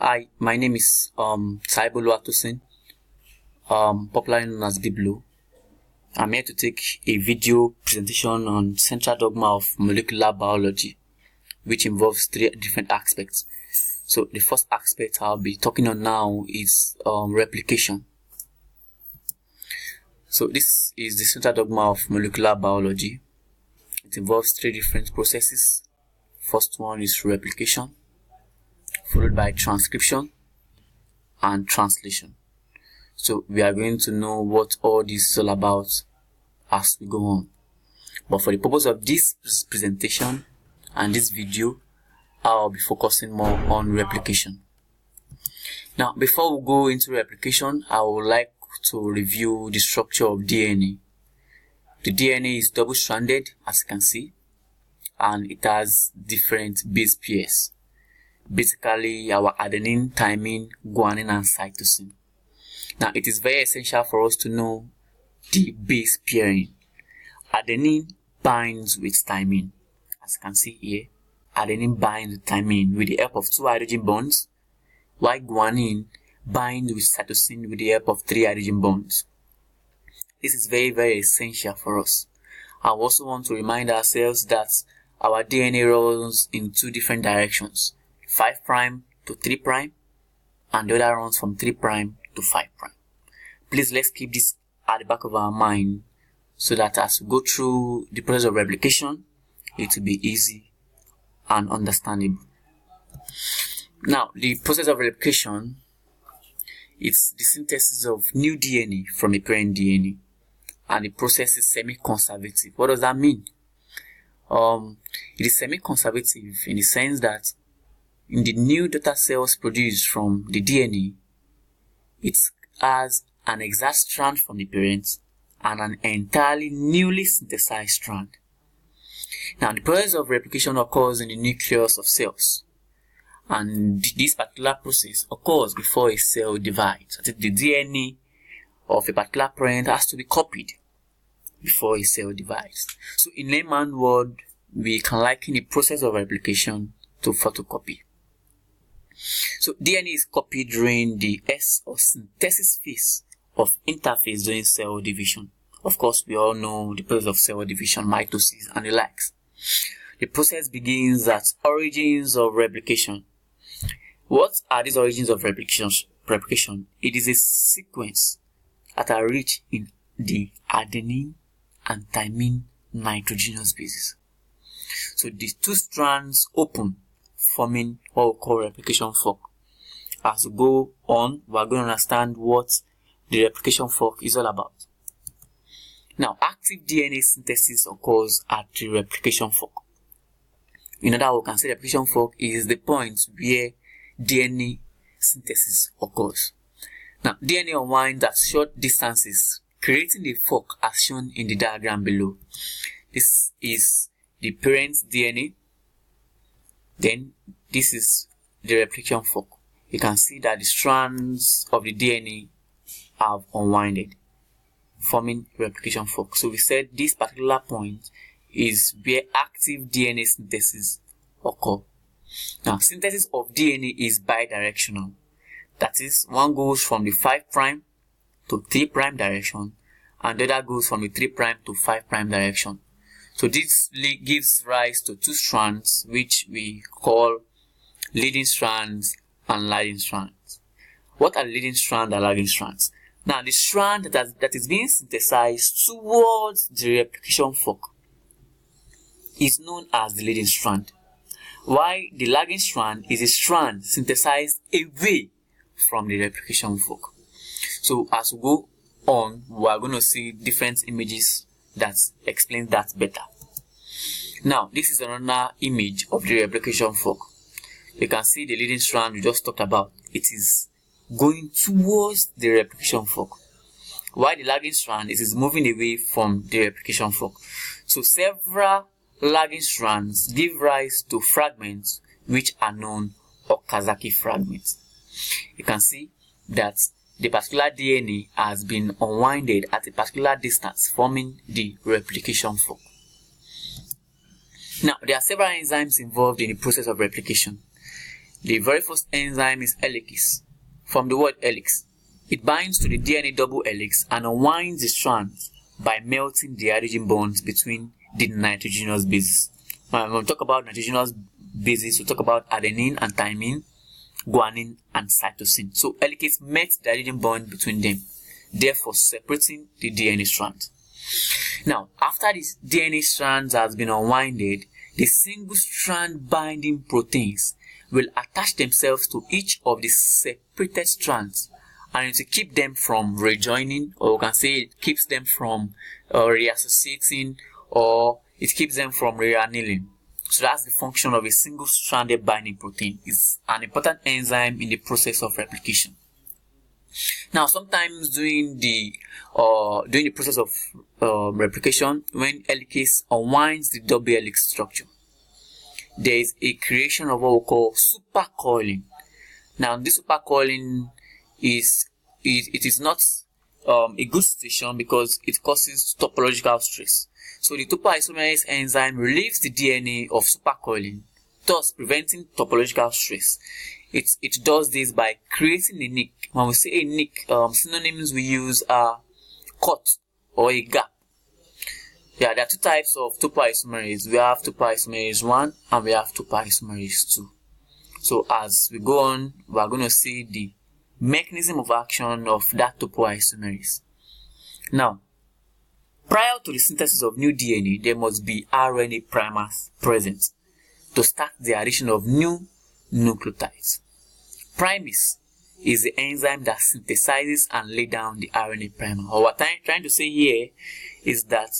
Hi, my name is Biblo, popularly known as Biblo. I'm here to take a video presentation on central dogma of molecular biology, which involves three different aspects. So the first aspect I'll be talking on now is replication. So this is the central dogma of molecular biology. It involves three different processes. First one is replication, followed by transcription and translation. So we are going to know what all this is all about as we go on. But for the purpose of this presentation and this video, I'll be focusing more on replication. Now, before we go into replication, I would like to review the structure of DNA. The DNA is double-stranded, as you can see, and it has different base pairs. Basically, our adenine, thymine, guanine, and cytosine. Now, it is very essential for us to know the base pairing. Adenine binds with thymine. As you can see here, adenine binds with thymine with the help of 2 hydrogen bonds, while guanine binds with cytosine with the help of 3 hydrogen bonds. This is very, very essential for us. I also want to remind ourselves that our DNA runs in 2 different directions, 5' to 3', and the other runs from 3' to 5'. Please, let's keep this at the back of our mind so that as we go through the process of replication, it will be easy and understandable. Now, the process of replication is the synthesis of new DNA from a parent DNA, and the process is semi-conservative. What does that mean? It is semi-conservative in the sense that in the new daughter cells produced from the DNA, it has an exact strand from the parent and an entirely newly synthesized strand. Now, the process of replication occurs in the nucleus of cells, and this particular process occurs before a cell divides. The DNA of a particular parent has to be copied before a cell divides. So, in layman's word, we can liken the process of replication to photocopy. So, DNA is copied during the S or synthesis phase of interphase during cell division. Of course, we all know the process of cell division, mitosis, and the likes. The process begins at origins of replication. What are these origins of replication? It is a sequence that are rich in the adenine and thymine nitrogenous bases. So these 2 strands open, forming what we call replication fork. As we go on, we are going to understand what the replication fork is all about. Now, active DNA synthesis occurs at the replication fork. In other words, we can say the replication fork is the point where DNA synthesis occurs. Now, DNA unwinds at short distances, creating the fork as shown in the diagram below. This is the parent DNA. Then, this is the replication fork. You can see that the strands of the DNA have unwinded, forming replication fork. So we said this particular point is where active DNA synthesis occurs. Now, synthesis of DNA is bidirectional. That is, one goes from the 5' to 3' direction, and the other goes from the 3' to 5' direction. So this gives rise to 2 strands, which we call leading strands and lagging strands. What are leading strands and lagging strands? Now, the strand that is being synthesized towards the replication fork is known as the leading strand, while the lagging strand is a strand synthesized away from the replication fork. So, as we go on, we are going to see different images that explain that better. Now, this is another image of the replication fork. You can see the leading strand we just talked about. It is going towards the replication fork, while the lagging strand is moving away from the replication fork. So several lagging strands give rise to fragments which are known Okazaki fragments. You can see that the particular DNA has been unwinded at a particular distance, forming the replication fork. Now, there are several enzymes involved in the process of replication. The very first enzyme is helicase, from the word helix. It binds to the DNA double helix and unwinds the strands by melting the hydrogen bonds between the nitrogenous bases. When we talk about nitrogenous bases, we talk about adenine and thymine, guanine and cytosine. So helicase melts the hydrogen bond between them, therefore separating the DNA strand. Now, after this DNA strands has been unwinded, the single strand binding proteins will attach themselves to each of the separated strands, and to keep them from rejoining, or we can say it keeps them from reassociating, or it keeps them from reannealing. So that's the function of a single stranded binding protein. It's an important enzyme in the process of replication. Now, sometimes during the process of replication, when helicase unwinds the double helix structure, there is a creation of what we call supercoiling. Now, this supercoiling is not a good situation because it causes topological stress. So the topoisomerase enzyme relieves the DNA of supercoiling, thus preventing topological stress. It does this by creating a nick. When we say a nick, synonyms we use are cut or a gap. Yeah, there are two types of topoisomerase. We have topoisomerase 1 and we have topoisomerase 2. So as we go on, we are going to see the mechanism of action of that topoisomerase. Now, prior to the synthesis of new DNA, there must be RNA primers present to start the addition of new nucleotides. Primase is the enzyme that synthesizes and lays down the RNA primer. What I'm trying to say here is that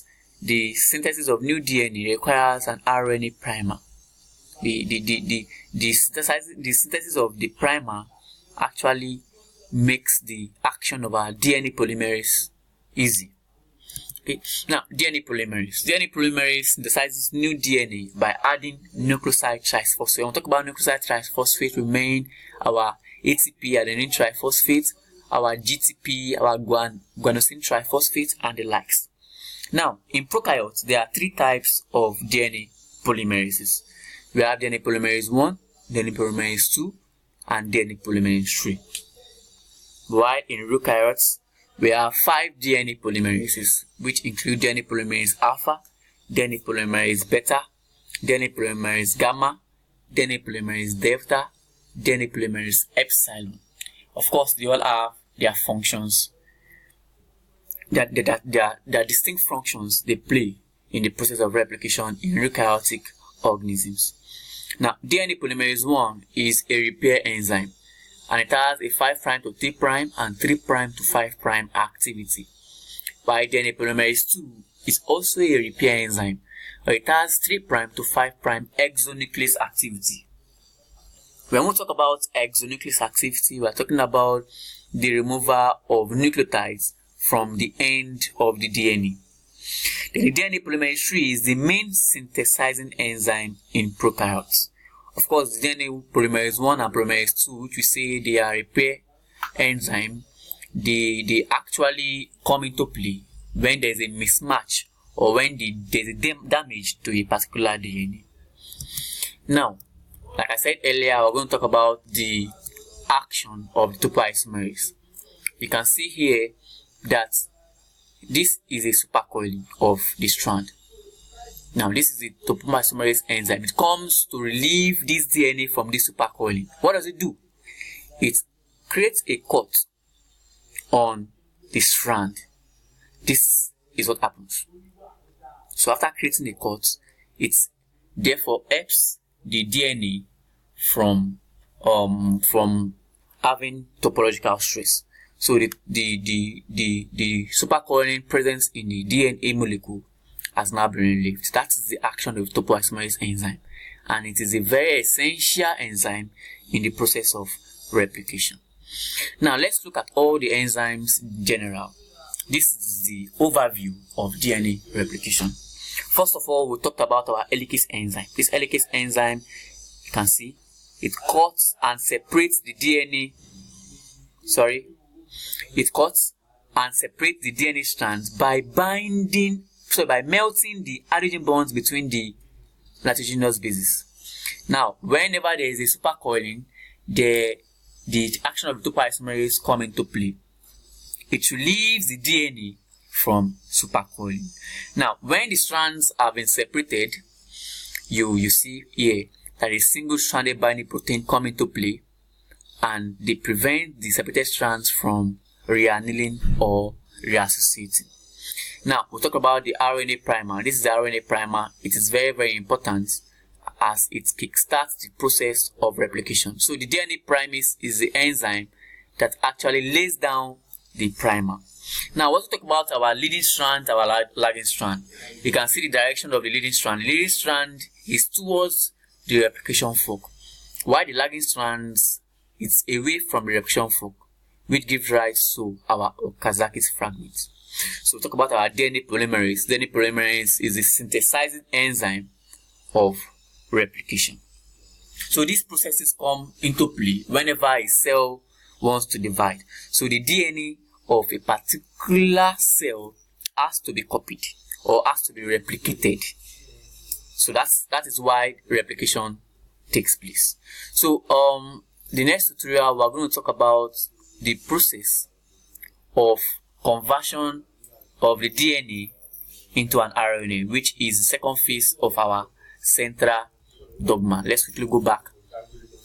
the synthesis of new DNA requires an RNA primer. The synthesis of the primer actually makes the action of our DNA polymerase easy. Okay. Now, DNA polymerase synthesizes new DNA by adding nucleoside triphosphate. When we talk about nucleoside triphosphate, we mean our ATP adenine triphosphate, our GTP, our guanosine triphosphate, and the likes. Now, in prokaryotes, there are three types of DNA polymerases. We have DNA polymerase 1, DNA polymerase 2, and DNA polymerase 3. While in eukaryotes, we have 5 DNA polymerases, which include DNA polymerase alpha, DNA polymerase beta, DNA polymerase gamma, DNA polymerase delta, DNA polymerase epsilon. Of course, they all have their functions, their distinct functions they play in the process of replication in eukaryotic organisms. Now, DNA polymerase 1 is a repair enzyme, and it has a 5' to 3' and 3' to 5' activity. While DNA polymerase 2 is also a repair enzyme, but it has 3' to 5' exonuclease activity. When we talk about exonuclease activity, we are talking about the removal of nucleotides from the end of the DNA. The DNA polymerase 3 is the main synthesizing enzyme in prokaryotes. Of course, the DNA polymerase 1 and polymerase 2, which we say they are repair enzyme, they actually come into play when there is a mismatch or when there is a damage to a particular DNA. Now, like I said earlier, we're going to talk about the action of the topoisomerase. You can see here that this is a supercoiling of the strand. Now, this is the topoisomerase enzyme. It comes to relieve this DNA from this supercoiling. What does it do? It creates a cut on the strand. This is what happens. So after creating a cut, it therefore helps the DNA from having topological stress. So the supercoiling presence in the DNA molecule has now been relieved. That is the action of topoisomerase enzyme, and it is a very essential enzyme in the process of replication. Now let's look at all the enzymes in general. This is the overview of DNA replication. First of all, we talked about our helicase enzyme. This helicase enzyme, you can see, it cuts and separates the DNA. It cuts and separates the DNA strands by melting the hydrogen bonds between the nitrogenous bases. Now, whenever there is a supercoiling, the action of the topoisomerase come into play. It relieves the DNA from supercoiling. Now, when the strands have been separated, you see here that a single-stranded binding protein come into play, and they prevent the separated strands from reannealing or reassociating. Now, we'll talk about the RNA primer. This is the RNA primer. It is very, very important as it kickstarts the process of replication. So the DNA primase is the enzyme that actually lays down the primer. Now, let's talk about our leading strand, our lagging strand. You can see the direction of the leading strand. The leading strand is towards the replication fork, while the lagging strands is away from the replication fork, which gives rise to our Okazaki fragments. So we'll talk about our DNA polymerase. DNA polymerase is the synthesizing enzyme of replication. So these processes come into play whenever a cell wants to divide. So the DNA of a particular cell has to be copied or has to be replicated. So that is why replication takes place. So the next tutorial we're going to talk about the process of conversion of the DNA into an RNA, which is the second phase of our central dogma. Let's quickly go back.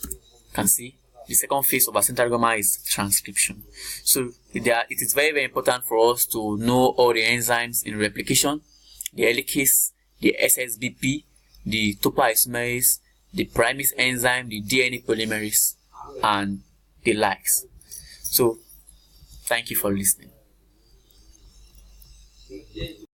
You can see the second phase of our central dogma is transcription. So it is very, very important for us to know all the enzymes in replication, the helicase, the SSBP, the topoisomerase, the primase enzyme, the DNA polymerase, and the likes. So thank you for listening.